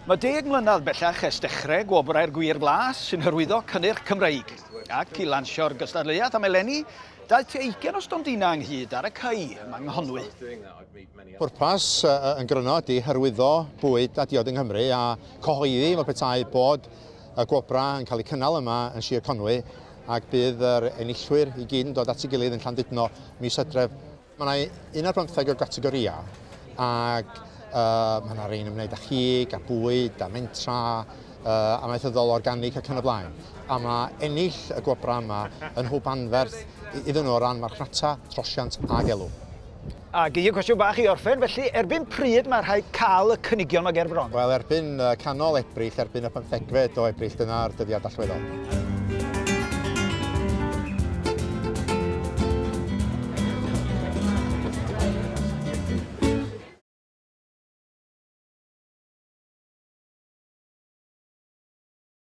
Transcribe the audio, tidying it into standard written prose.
Mae 10 mlynedd bellach ers dechrau gwobrau'r gwir glas sy'n hyrwyddo cynnyrch Cymreig. Ac i lansio'r gystadleuaeth am eleni, daeth tua 20 o stondina ynghyd ar y cei ym Manghnhonwy. Pwrpas yn gryno ydy hyrwyddo bwyd a diod yng Nghymru a cyhoeddi fel petai bod y gwobra yn cael eu cynnal yma yn Sir Conwy ac bydd yr enillwyr i gyd yn dod at ei gilydd yn Llandudno mis Hydref. Mae yna 11 o gategoria ac mae yna rhain yn ymwneud â chig, a bwyd, a mentra, amaethyddol organig ac yn y blaen. A mae ennill y gwobra yma yn hwb anferth iddyn nhw o ran marchnata, trosiant ag elw. Ac un cwestiwn bach i orffen, felly erbyn pryd mae rhaid cael y cynigion yma ger bron? Wel, erbyn canol Ebrill, erbyn y 15fed o Ebrill, dyna'r dyddiad allweddol.